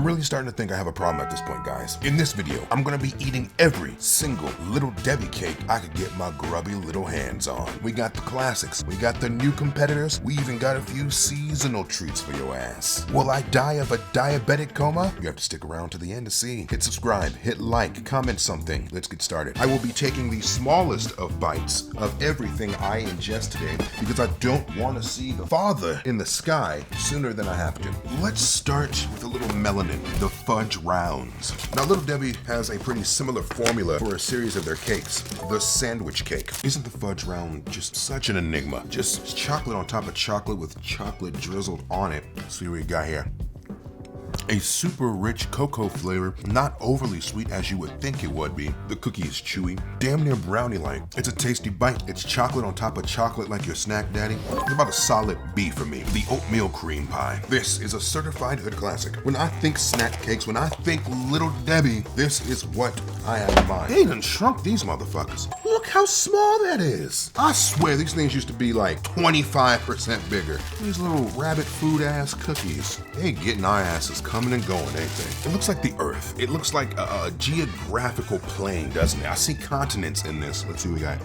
I'm really starting to think I have a problem at this point, guys. In this video, I'm gonna be eating every single Little Debbie cake I could get my grubby little hands on. We got the classics, we got the new competitors, we even got a few seasonal treats for your ass. Will I die of a diabetic coma? You have to stick around to the end to see. Hit subscribe, hit like, comment something. Let's get started. I will be taking the smallest of bites of everything I ingest today because I don't want to see the father in the sky sooner than I have to. Let's start with a little melanin, the fudge rounds. Now, Little Debbie has a pretty similar formula for a series of their cakes, the sandwich cake. Isn't the fudge round just such an enigma? Just chocolate on top of chocolate with chocolate drizzled on it. Let's see what we got here. A super rich cocoa flavor, not overly sweet as you would think it would be. The cookie is chewy, damn near brownie-like. It's a tasty bite. It's chocolate on top of chocolate like your snack daddy. It's about a solid B for me. The oatmeal cream pie. This is a certified hood classic. When I think snack cakes, when I think Little Debbie, this is what I have in mind. They done shrunk these motherfuckers. Look how small that is. I swear these things used to be like 25% bigger. These little rabbit food ass cookies. They getting our asses coming and going, ain't they? It looks like the earth. It looks like a geographical plane, doesn't it? I see continents in this. Let's see what we got.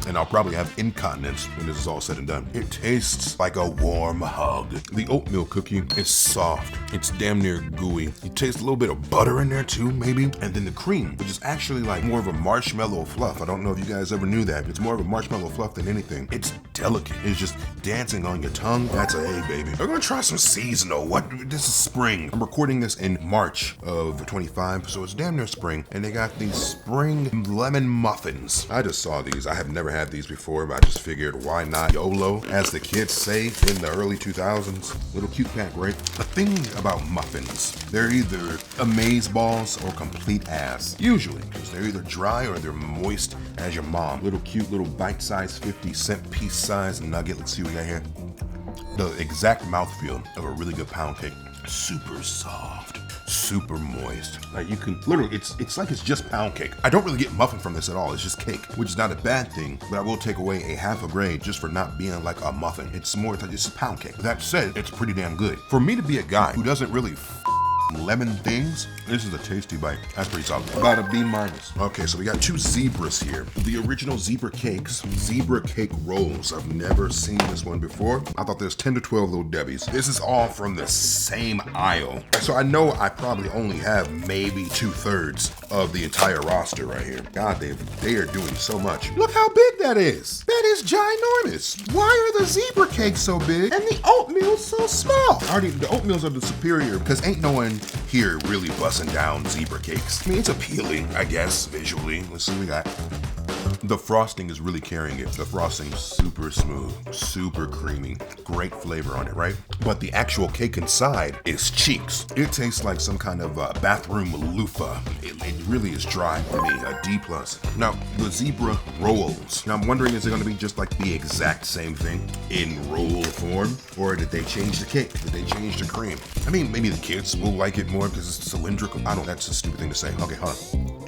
And I'll probably have incontinence when this is all said and done. It tastes like a warm hug. The oatmeal cookie is soft. It's damn near gooey. You taste a little bit of butter in there too, maybe. And then the cream, which is actually like more of a marshmallow fluff. I don't know if you guys ever knew that. It's more of a marshmallow fluff than anything. It's delicate. It's just dancing on your tongue. That's a hey, baby. We're gonna try some seasonal. This is spring. I'm recording this in March of 25, so it's damn near spring. And they got these spring lemon muffins. I just saw these. I have never had these before, but I just figured why not YOLO, as the kids say in the early 2000s. Little cute pack, right? The thing about muffins, they're either amaze balls or complete ass. Usually, because they're either dry or they're moist as your mom. Little cute little bite-sized 50-cent piece-sized nugget. Let's see what we got here. The exact mouthfeel of a really good pound cake. Super soft. Super moist. Like you can literally, it's like it's just pound cake. I don't really get muffin from this at all. It's just cake, which is not a bad thing, but I will take away a half a grade just for not being like a muffin. It's more like it's a pound cake. That said, it's pretty damn good. For me to be a guy who doesn't really lemon things, this is a tasty bite. That's pretty solid. About a B minus. Okay, so we got two zebras here. The original zebra cakes, zebra cake rolls. I've never seen this one before. I thought there's 10 to 12 Little Debbies. This is all from the same aisle. So I know I probably only have maybe 2/3 of the entire roster right here. God, they are doing so much. Look how big that is. That is ginormous. Why are the zebra cakes so big and the oatmeal's so small? The oatmeals are the superior because ain't no one here really busting down zebra cakes. I mean, it's appealing, I guess, visually. Let's see what we got. The frosting is really carrying it. The frosting's super smooth, super creamy, great flavor on it, right? But the actual cake inside is cheeks. It tastes like some kind of bathroom loofah. It really is dry for me, a D+. Now, the zebra rolls. Now, I'm wondering, is it gonna be just like the exact same thing in roll form? Or did they change the cake? Did they change the cream? I mean, maybe the kids will like it more because it's cylindrical. I don't know, that's a stupid thing to say. Okay, hold on.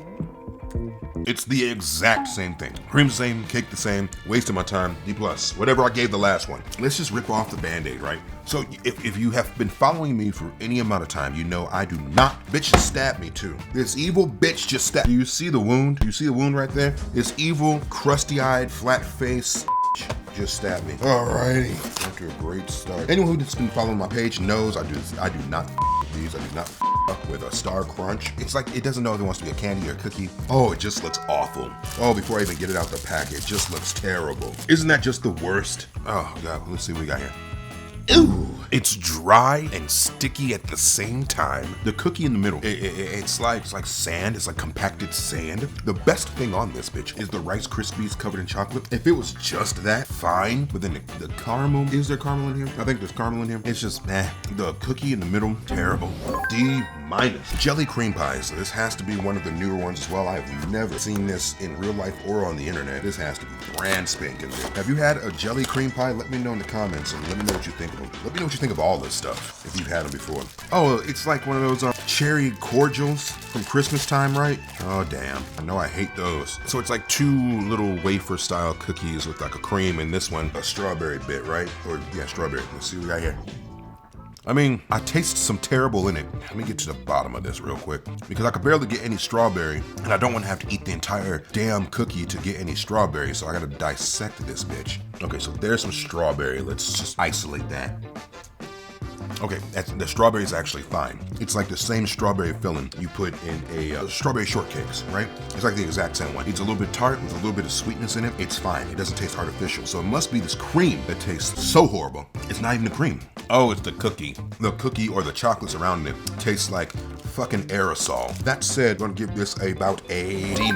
It's the exact same thing. Cream the same, cake the same, wasting my time, D+. Whatever I gave the last one. Let's just rip off the Band-Aid, right? So if you have been following me for any amount of time, you know I do not, bitch just stabbed me too. This evil bitch just stabbed. Do you see the wound? Do you see the wound right there? This evil, crusty-eyed, flat-faced just stabbed me. Alrighty, after a great start. Anyone who's been following my page knows I do not with these. I do not with a Star Crunch. It's like it doesn't know if it wants to be a candy or a cookie. Oh, it just looks awful. Oh, before I even get it out the pack, it just looks terrible. Isn't that just the worst? Oh God, let's see what we got here. Ooh, it's dry and sticky at the same time. The cookie in the middle, it's like sand. It's like compacted sand. The best thing on this bitch is the Rice Krispies covered in chocolate. If it was just that, fine. But then the caramel, is there caramel in here? I think there's caramel in here. It's just, the cookie in the middle, terrible. D-. Jelly cream pies. This has to be one of the newer ones as well. I have never seen this in real life or on the internet. This has to be brand spanking new. Have you had a jelly cream pie? Let me know in the comments and let me know what you think of them. Let me know what you think of all this stuff if you've had them before. Oh, it's like one of those cherry cordials from Christmas time, right? Oh, damn. I know I hate those. So it's like two little wafer style cookies with like a cream and this one, a strawberry bit, right? Or yeah, strawberry. Let's see what we got here. I mean, I taste some terrible in it. Let me get to the bottom of this real quick because I could barely get any strawberry and I don't want to have to eat the entire damn cookie to get any strawberry, so I gotta dissect this bitch. Okay, so there's some strawberry. Let's just isolate that. Okay, the strawberry is actually fine. It's like the same strawberry filling you put in a strawberry shortcakes, right? It's like the exact same one. It's a little bit tart with a little bit of sweetness in it. It's fine. It doesn't taste artificial. So it must be this cream that tastes so horrible. It's not even the cream. Oh, it's the cookie. The cookie or the chocolates around it tastes like fucking aerosol. That said, I'm gonna give this about a D-.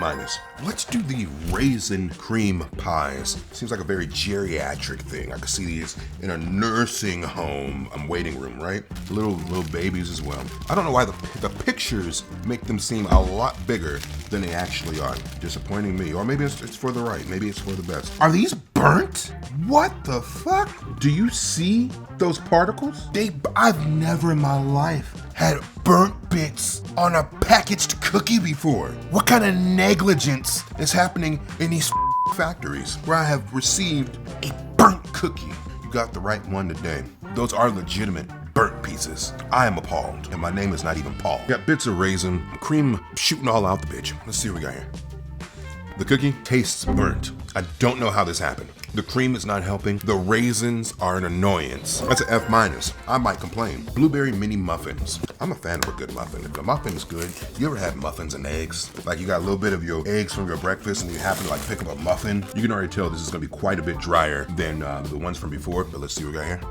Let's do the raisin cream pies. Seems like a very geriatric thing. I could see these in a nursing home, waiting room, right? Little babies as well. I don't know why the pictures make them seem a lot bigger than they actually are. Disappointing me. Or maybe it's for the right. Maybe it's for the best. Are these burnt? What the fuck? Do you see those particles? I've never in my life had burnt bits on a packaged cookie before. What kind of negligence is happening in these factories where I have received a burnt cookie? You got the right one today. Those are legitimate burnt pieces. I am appalled, and my name is not even Paul. Got bits of raisin, cream shooting all out the bitch. Let's see what we got here. The cookie tastes burnt. I don't know how this happened. The cream is not helping. The raisins are an annoyance. That's an F-. I might complain. Blueberry mini muffins. I'm a fan of a good muffin. If the muffin is good, you ever had muffins and eggs? Like you got a little bit of your eggs from your breakfast and you happen to like pick up a muffin. You can already tell this is gonna be quite a bit drier than the ones from before, but let's see what we got here.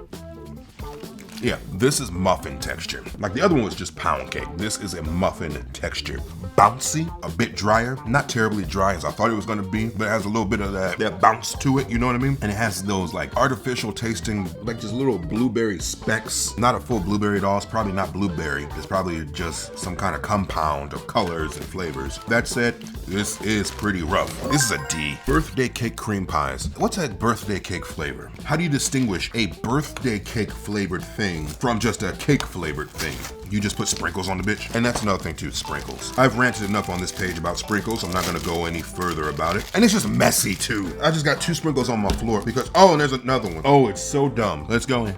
Yeah, this is muffin texture. Like the other one was just pound cake. This is a muffin texture. Bouncy, a bit drier. Not terribly dry as I thought it was gonna be, but it has a little bit of that bounce to it, you know what I mean? And it has those like artificial tasting, like just little blueberry specks. Not a full blueberry at all. It's probably not blueberry. It's probably just some kind of compound of colors and flavors. That said, this is pretty rough. This is a D. Birthday cake cream pies. What's a birthday cake flavor? How do you distinguish a birthday cake flavored thing from just a cake flavored thing? You just put sprinkles on the bitch. And that's another thing too, sprinkles. I've ranted enough on this page about sprinkles. I'm not gonna go any further about it. And it's just messy too. I just got 2 sprinkles on my floor because, oh, and there's another one. Oh, it's so dumb. Let's go in.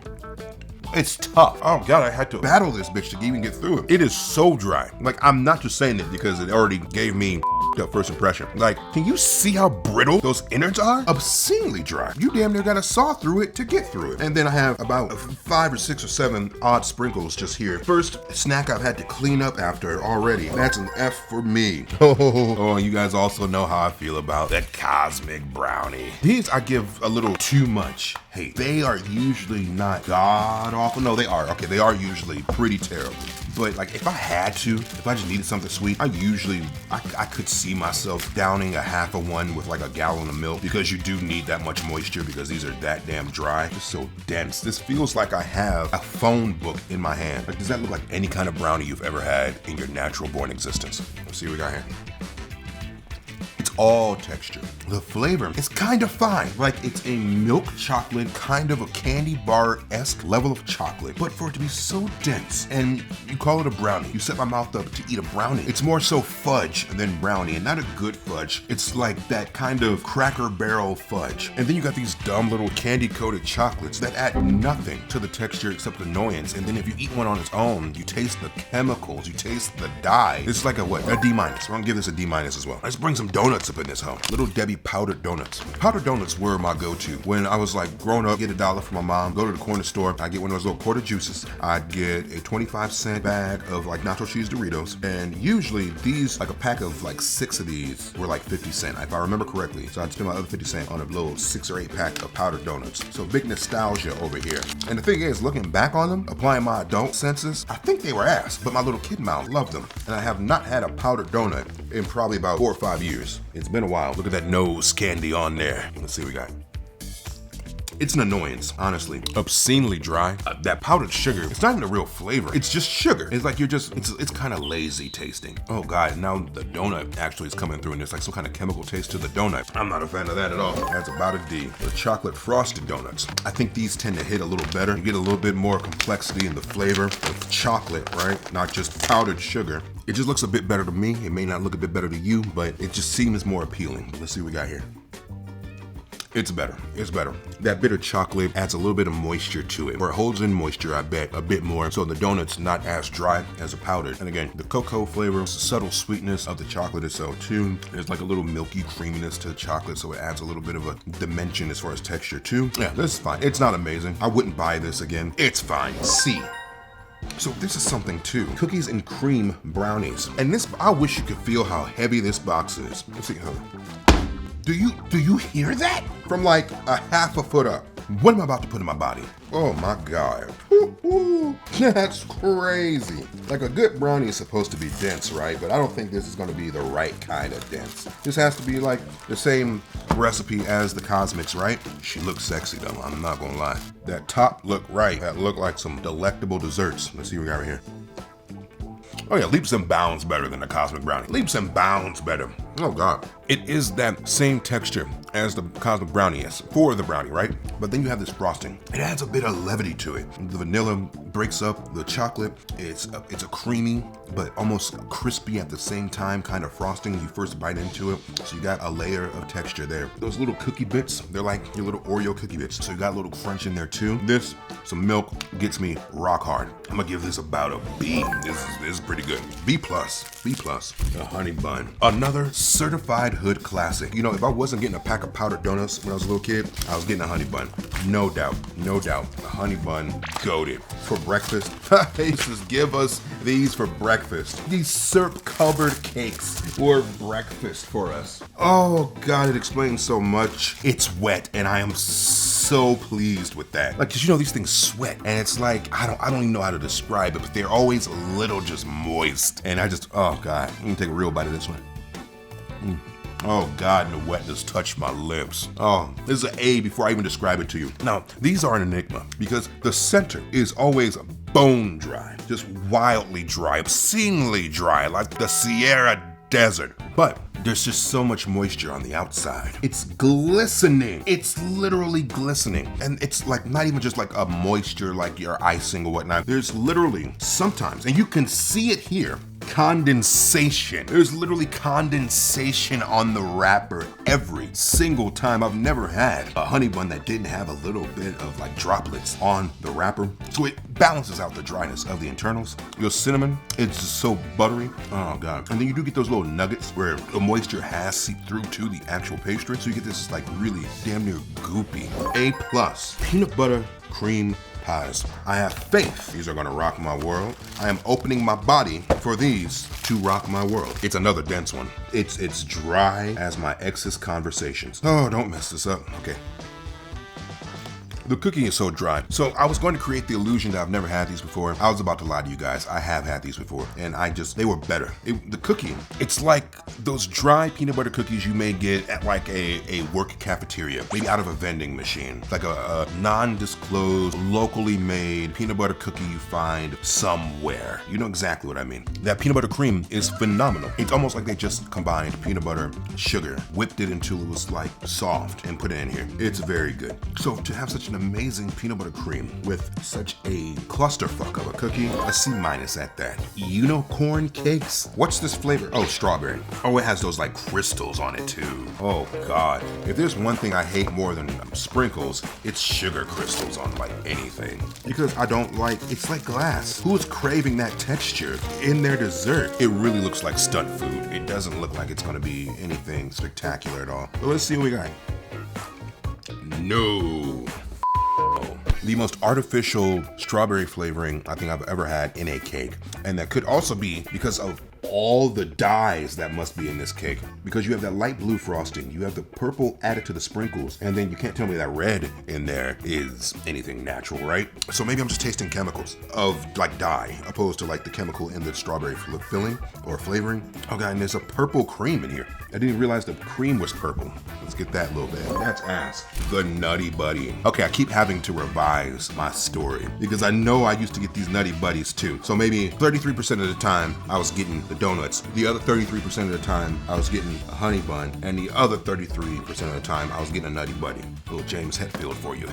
It's tough. Oh God, I had to battle this bitch to even get through it. It is so dry. Like, I'm not just saying it because it already gave me the first impression. Like, can you see how brittle those innards are? Obscenely dry. You damn near gotta saw through it to get through it. And then I have about 5 or 6 or 7 odd sprinkles just here. First snack I've had to clean up after already. That's an F for me. Oh, you guys also know how I feel about that cosmic brownie. These I give a little too much hate. They are usually not god awful. No, they are. Okay, they are usually pretty terrible. But like, if I had to, if I just needed something sweet, I could see myself downing a half of one with like a gallon of milk, because you do need that much moisture because these are that damn dry. It's so dense. This feels like I have a phone book in my hand. Like, does that look like any kind of brownie you've ever had in your natural born existence? Let's see what we got here. All texture. The flavor is kind of fine. Like, it's a milk chocolate, kind of a candy bar-esque level of chocolate, but for it to be so dense, and you call it a brownie. You set my mouth up to eat a brownie. It's more so fudge than brownie, and not a good fudge. It's like that kind of Cracker Barrel fudge. And then you got these dumb little candy-coated chocolates that add nothing to the texture except annoyance. And then if you eat one on its own, you taste the chemicals, you taste the dye. It's like a what? A D-. We're gonna give this a D- as well. Let's bring some donuts up in this home. Little Debbie powdered donuts. Powdered donuts were my go-to. When I was like growing up, get $1 from my mom, go to the corner store, I get one of those little quarter juices. I'd get a 25-cent bag of like nacho cheese Doritos. And usually these, like a pack of like 6 of these were like 50 cents, if I remember correctly. So I'd spend my other 50 cents on a little 6 or 8 pack of powdered donuts. So big nostalgia over here. And the thing is, looking back on them, applying my adult senses, I think they were ass, but my little kid mouth loved them. And I have not had a powdered donut in probably about 4 or 5 years. It's been a while. Look at that nose candy on there. Let's see what we got. It's an annoyance, honestly. Obscenely dry. That powdered sugar, it's not even a real flavor. It's just sugar. It's like it's kind of lazy tasting. Oh God, now the donut actually is coming through and there's like some kind of chemical taste to the donut. I'm not a fan of that at all. That's about a D. The chocolate frosted donuts. I think these tend to hit a little better. You get a little bit more complexity in the flavor of chocolate, right? Not just powdered sugar. It just looks a bit better to me. It may not look a bit better to you, but it just seems more appealing. Let's see what we got here. It's better. It's better. That bitter chocolate adds a little bit of moisture to it, or it holds in moisture, I bet, a bit more, so the donut's not as dry as a powdered. And again, the cocoa flavor, subtle sweetness of the chocolate itself too. There's like a little milky creaminess to the chocolate, so it adds a little bit of a dimension as far as texture too. Yeah, this is fine. It's not amazing. I wouldn't buy this again. It's fine. C. So this is something too. Cookies and cream brownies. And this, I wish you could feel how heavy this box is. Let's see. Do you hear that? From like a half a foot up. What am I about to put in my body? Oh my God. That's crazy. Like a good brownie is supposed to be dense, right? But I don't think this is gonna be the right kind of dense. This has to be like the same recipe as the Cosmics, right? She looks sexy though, I'm not gonna lie. That top look right. That look like some delectable desserts. Let's see what we got right here. Oh yeah, leaps and bounds better than the Cosmic Brownie. Leaps and bounds better. Oh God. It is that same texture as the Cosmic Brownie is for the brownie, right? But then you have this frosting. It adds a bit of levity to it. The vanilla breaks up the chocolate. It's a creamy, but almost crispy at the same time kind of frosting. You first bite into it. So you got a layer of texture there. Those little cookie bits, they're like your little Oreo cookie bits. So you got a little crunch in there too. This, some milk gets me rock hard. I'm gonna give this about a B. This is pretty good. B plus. A honey bun. Another certified hood classic. You know, if I wasn't getting a pack of powdered donuts when I was a little kid, I was getting a honey bun. No doubt. A honey bun, goated. For breakfast, Jesus, give us these for breakfast. These syrup covered cakes for breakfast for us. Oh God, it explains so much. It's wet and I am so pleased with that. Like, cause you know these things sweat and it's like, I don't even know how to describe it, but they're always a little just moist. And I just, oh God, let me take a real bite of this one. Oh God, the wetness touched my lips. Oh, this is an A before I even describe it to you. Now, these are an enigma because the center is always bone dry, just wildly dry, obscenely dry, like the Sierra Desert. But there's just so much moisture on the outside. It's glistening. It's literally glistening. And it's like not even just like a moisture like your icing or whatnot. There's literally sometimes, and you can see it here, condensation. There's literally condensation on the wrapper every single time. I've never had a honey bun that didn't have a little bit of like droplets on the wrapper. So it balances out the dryness of the internals. Your cinnamon, it's just so buttery. Oh God. And then you do get those little nuggets where the moisture has seeped through to the actual pastry. So you get this like really damn near goopy. A plus, peanut butter cream pies. I have faith these are gonna rock my world. I am opening my body for these to rock my world. It's another dense one. It's dry as my ex's conversations. Oh, don't mess this up. Okay. The cookie is so dry. So I was going to create the illusion that I've never had these before. I was about to lie to you guys. I have had these before and they were better. The cookie, it's like those dry peanut butter cookies you may get at like a work cafeteria, maybe out of a vending machine. Like a non-disclosed, locally made peanut butter cookie you find somewhere. You know exactly what I mean. That peanut butter cream is phenomenal. It's almost like they just combined peanut butter, sugar, whipped it until it was like soft and put it in here. It's very good. So to have such an amazing peanut butter cream with such a clusterfuck of a cookie, a C- at that. Unicorn cakes? What's this flavor? Oh, strawberry. Oh, it has those like crystals on it too. Oh God. If there's one thing I hate more than sprinkles, it's sugar crystals on like anything. Because I don't like, it's like glass. Who's craving that texture in their dessert? It really looks like stunt food. It doesn't look like it's gonna be anything spectacular at all. But let's see what we got. No. The most artificial strawberry flavoring I think I've ever had in a cake. And that could also be because of all the dyes that must be in this cake, because you have that light blue frosting, you have the purple added to the sprinkles, and then you can't tell me that red in there is anything natural, right? So maybe I'm just tasting chemicals of like dye opposed to like the chemical in the strawberry filling or flavoring. Oh God, and there's a purple cream in here. I didn't realize the cream was purple. Let's get that little bit. That's ass. The Nutty Buddy. Okay, I keep having to revise my story because I know I used to get these Nutty Buddies too. So maybe 33% of the time I was getting the donuts. The other 33% of the time, I was getting a honey bun, and the other 33% of the time, I was getting a Nutty Buddy. Little James Hetfield for you.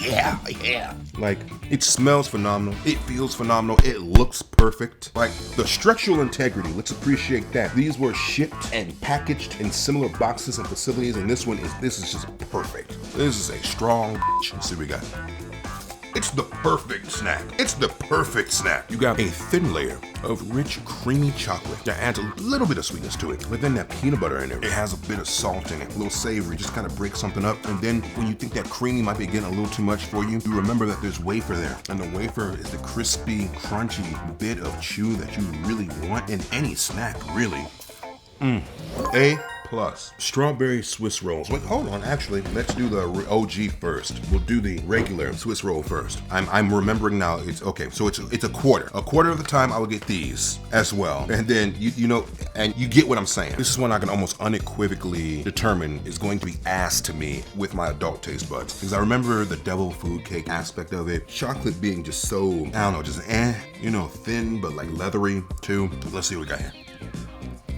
yeah. Like, it smells phenomenal. It feels phenomenal. It looks perfect. Like, the structural integrity, let's appreciate that. These were shipped and packaged in similar boxes and facilities, and this is just perfect. This is a strong bitch. Let's see what we got. It's the perfect snack. It's the perfect snack. You got a thin layer of rich, creamy chocolate that adds a little bit of sweetness to it. But then that peanut butter in there, it has a bit of salt in it, a little savory, just kind of breaks something up. And then when you think that creamy might be getting a little too much for you, you remember that there's wafer there. And the wafer is the crispy, crunchy bit of chew that you really want in any snack, really. A+. Strawberry Swiss rolls. Wait, hold on. Actually, let's do the OG first. We'll do the regular Swiss roll first. I'm remembering now. It's okay. So it's a quarter. A quarter of the time I will get these as well. And then you know, and you get what I'm saying. This is one I can almost unequivocally determine is going to be ass to me with my adult taste buds, because I remember the devil food cake aspect of it. Chocolate being just so, I don't know, just thin but like leathery too. Let's see what we got here.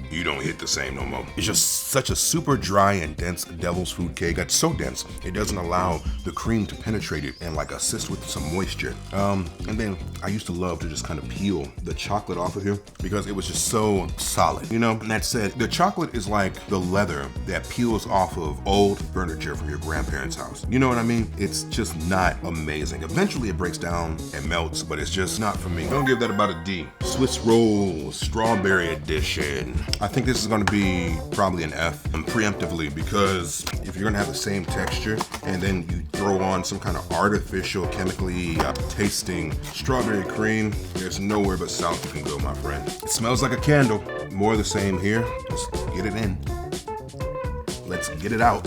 You don't hit the same no more. It's just such a super dry and dense devil's food cake. It's so dense, it doesn't allow the cream to penetrate it and like assist with some moisture. And then I used to love to just kind of peel the chocolate off of here because it was just so solid, you know? And that said, the chocolate is like the leather that peels off of old furniture from your grandparents' house. You know what I mean? It's just not amazing. Eventually it breaks down and melts, but it's just not for me. Don't give that about a D. Swiss roll, strawberry edition. I think this is gonna be probably an F preemptively, because if you're gonna have the same texture and then you throw on some kind of artificial, chemically tasting strawberry cream, there's nowhere but south you can go, my friend. It smells like a candle. More of the same here. Just get it in. Let's get it out.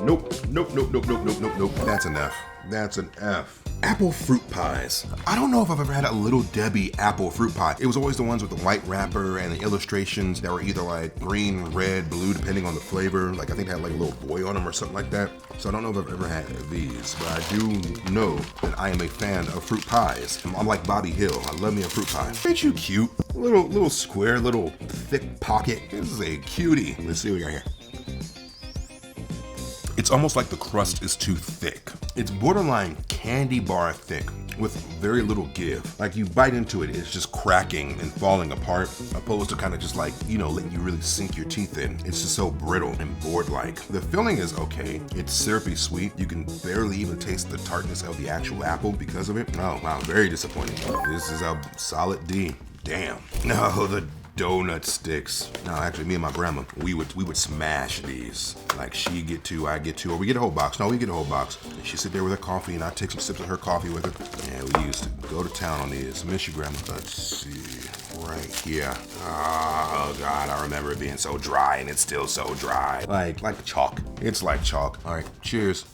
Nope. That's an F. That's an F. Apple fruit pies. I don't know if I've ever had a Little Debbie apple fruit pie. It was always the ones with the white wrapper and the illustrations that were either like green, red, blue, depending on the flavor. Like I think they had like a little boy on them or something like that. So I don't know if I've ever had these, but I do know that I am a fan of fruit pies. I'm like Bobby Hill. I love me a fruit pie. Ain't you cute? Little square, little thick pocket. This is a cutie. Let's see what we got here. It's almost like the crust is too thick. It's borderline candy bar thick with very little give. Like you bite into it, it's just cracking and falling apart, opposed to kind of just like, you know, letting you really sink your teeth in. It's just so brittle and board-like. The filling is okay. It's syrupy sweet. You can barely even taste the tartness of the actual apple because of it. Oh wow, very disappointing. This is a solid D. Damn. No, the donut sticks. No, actually, me and my grandma, we would smash these. Like she'd get two, I get two, or we get a whole box. No, we get a whole box. And she'd sit there with her coffee, and I'd take some sips of her coffee with her. And we used to go to town on these. Miss you, grandma. Let's see, right here. Oh God, I remember it being so dry, and it's still so dry. Like chalk. It's like chalk. All right, cheers.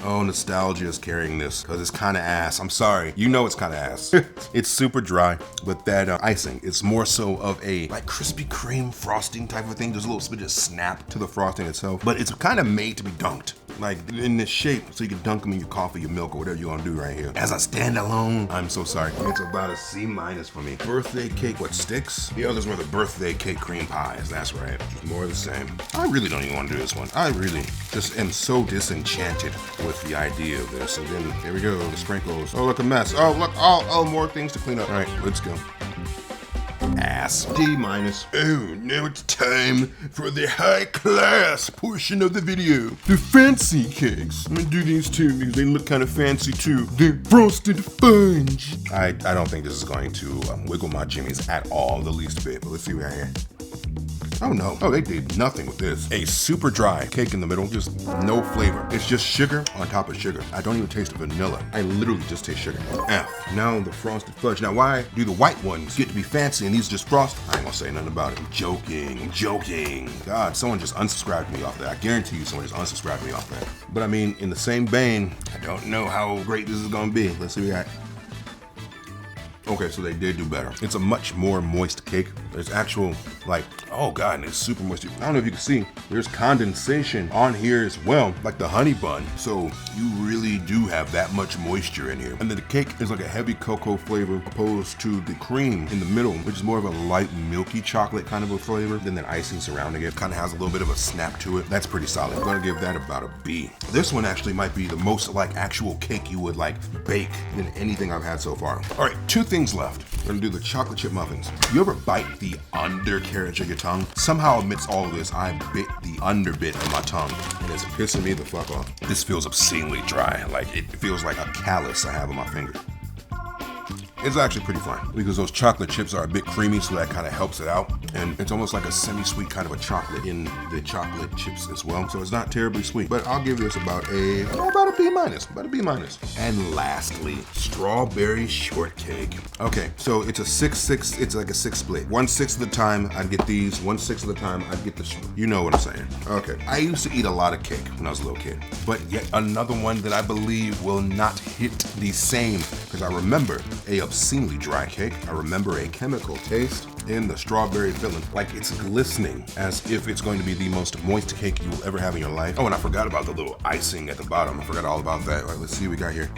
Oh, nostalgia is carrying this because it's kind of ass. I'm sorry. You know it's kind of ass. It's super dry, but that icing, it's more so of a like Krispy Kreme frosting type of thing. There's a little bit of snap to the frosting itself, but it's kind of made to be dunked. Like in this shape, so you can dunk them in your coffee, your milk, or whatever you want to do right here. As I stand alone, I'm so sorry. It's about a C- for me. Birthday cake, what, sticks? The others were the birthday cake cream pies, that's right. More of the same. I really don't even want to do this one. I really just am so disenchanted with the idea of this. And then here we go, the sprinkles. Oh, look, a mess. Oh, look, oh, more things to clean up. All right, let's go. Ass. D-. Oh, now it's time for the high class portion of the video. The fancy cakes. I'm gonna do these too because they look kind of fancy too. The frosted fudge. I don't think this is going to wiggle my jimmies at all, the least bit, but let's see what we got here. Oh no, oh, they did nothing with this. A super dry cake in the middle, just no flavor. It's just sugar on top of sugar. I don't even taste vanilla. I literally just taste sugar. F. Now the frosted fudge. Now why do the white ones get to be fancy and these just frosted? I ain't gonna say nothing about it. I'm joking. God, someone just unsubscribed me off that. I guarantee you someone just unsubscribed me off that. But I mean, in the same vein, I don't know how great this is gonna be. Let's see what we got. Okay, so they did do better. It's a much more moist cake. There's actual, like, oh God, and it's super moist. I don't know if you can see, there's condensation on here as well, like the honey bun. So you really do have that much moisture in here. And then the cake is like a heavy cocoa flavor opposed to the cream in the middle, which is more of a light milky chocolate kind of a flavor. Then the icing surrounding it kind of has a little bit of a snap to it. That's pretty solid. I'm gonna give that about a B. This one actually might be the most like actual cake you would like bake than anything I've had so far. All right, 2 things left. We're gonna do the chocolate chip muffins. You ever bite the undercarriage of your tongue? Somehow amidst all of this, I bit the underbit of my tongue, and it's pissing me the fuck off. This feels obscenely dry. Like it feels like a callus I have on my finger. It's actually pretty fine because those chocolate chips are a bit creamy, so that kind of helps it out. And it's almost like a semi-sweet kind of a chocolate in the chocolate chips as well. So it's not terribly sweet, but I'll give this about a B minus, about a B minus. And lastly, strawberry shortcake. Okay, so it's a 6-6, it's like a 6 split. 1/6 of the time I'd get these, 1/6 of the time I'd get the, you know what I'm saying. Okay, I used to eat a lot of cake when I was a little kid, but yet another one that I believe will not hit the same, because I remember a obscenely dry cake. I remember a chemical taste in the strawberry filling, like it's glistening as if it's going to be the most moist cake you will ever have in your life. Oh, and I forgot about the little icing at the bottom. I forgot all about that. All right, let's see what we got here.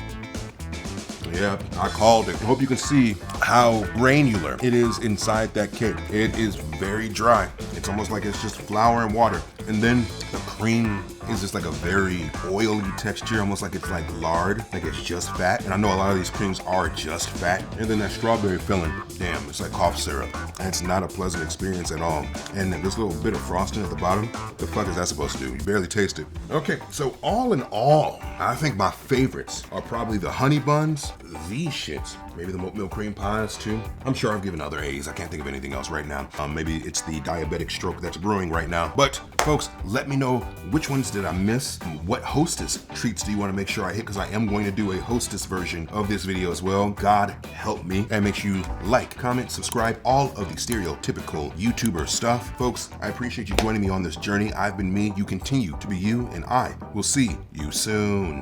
Yeah, I called it. I hope you can see how granular it is inside that cake. It is very dry. It's almost like it's just flour and water. And then the cream is just like a very oily texture, almost like it's like lard, like it's just fat. And I know a lot of these creams are just fat. And then that strawberry filling, damn, it's like cough syrup. And it's not a pleasant experience at all. And this little bit of frosting at the bottom, the fuck is that supposed to do? You barely taste it. Okay, so all in all, I think my favorites are probably the honey buns, these shits, maybe the oatmeal cream pies too. I'm sure I've given other A's. I can't think of anything else right now. Maybe it's the diabetic stroke that's brewing right now. But folks, let me know which ones did I miss? What hostess treats do you want to make sure I hit? Because I am going to do a hostess version of this video as well. God help me. And make sure you like, comment, subscribe, all of the stereotypical YouTuber stuff. Folks, I appreciate you joining me on this journey. I've been me. You continue to be you, and I will see you soon.